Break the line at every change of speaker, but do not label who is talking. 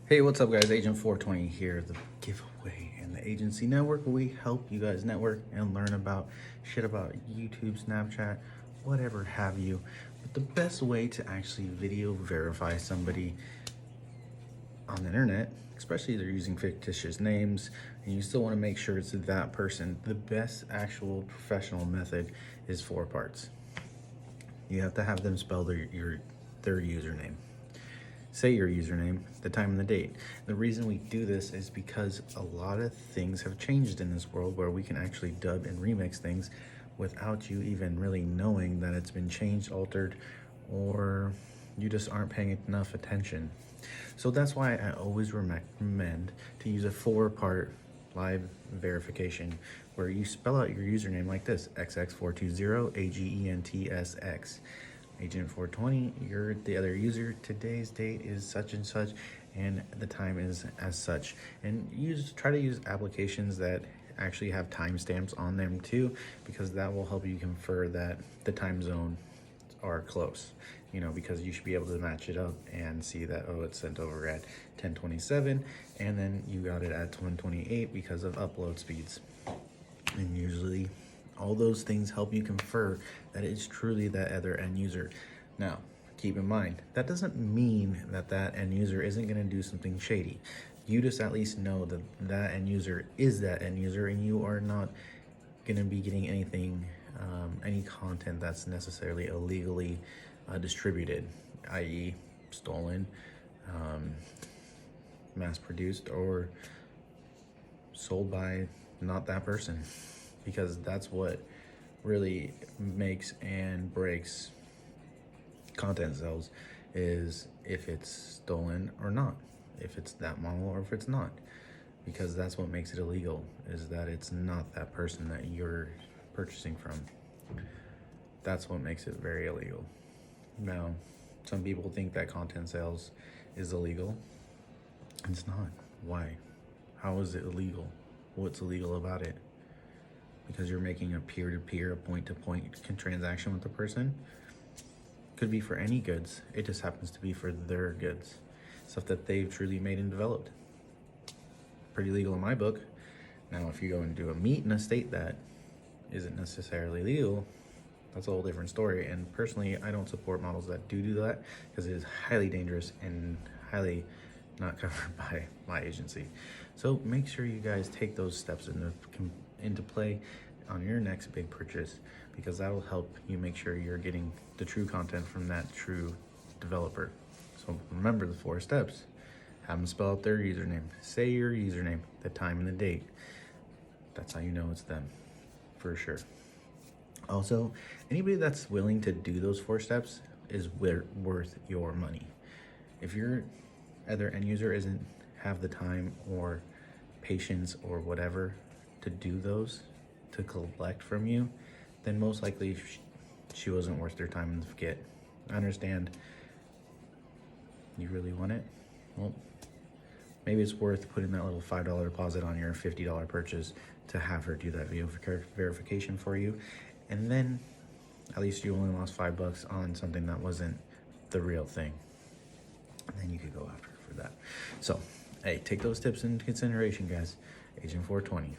Hey, what's up, guys? Agent 420 here, the giveaway and the agency network. We help you guys network and learn about shit about YouTube, Snapchat, whatever have you. But the best way to actually video verify somebody on the internet, especially if they're using fictitious names and you still want to make sure it's that person, the best actual professional method is 4 parts. You have to have them spell their username. Say your username, the time and the date. The reason we do this is because a lot of things have changed in this world where we can actually dub and remix things without you even really knowing that it's been changed, altered, or you just aren't paying enough attention. So that's why I always recommend to use a 4-part live verification where you spell out your username like this: XX420AGENTSX. Agent 420, you're the other user. Today's date is such and such, and the time is as such. And try to use applications that actually have timestamps on them too, because that will help you confer that the time zone are close, because you should be able to match it up and see that, oh, it's sent over at 10:27 and then you got it at 10:28 because of upload speeds. And usually all those things help you confer that it's truly that other end user. Now, keep in mind, that doesn't mean that end user isn't going to do something shady. You just at least know that that end user is that end user, and you are not going to be getting anything, any content that's necessarily illegally distributed, i.e. stolen, mass-produced, or sold by not that person. Because that's what really makes and breaks content sales, is if it's stolen or not, if it's that model or if it's not, because that's what makes it illegal, is that it's not that person that you're purchasing from. That's what makes it very illegal. Now, some people think that content sales is illegal. It's not. Why? How is it illegal? What's illegal about it? Because you're making a peer-to-peer, a point-to-point transaction with the person. Could be for any goods. It just happens to be for their goods. Stuff that they've truly made and developed. Pretty legal in my book. Now, if you go and do a meet in a state that isn't necessarily legal, that's a whole different story. And personally, I don't support models that do that, because it is highly dangerous and highly not covered by my agency. So make sure you guys take those steps into play on your next big purchase, because that'll help you make sure you're getting the true content from that true developer. So remember the 4 steps. Have them spell out their username. Say your username, the time and the date. That's how you know it's them, for sure. Also, anybody that's willing to do those 4 steps is worth your money. If your other end user isn't have the time or patience or whatever to do those, to collect from you, then most likely she wasn't worth their time and forget. I understand you really want it. Well, maybe it's worth putting that little $5 deposit on your $50 purchase to have her do that video verification for you, and then at least you only lost $5 on something that wasn't the real thing, and then you could go after her for that. So hey, take those tips into consideration, guys. Agent 420.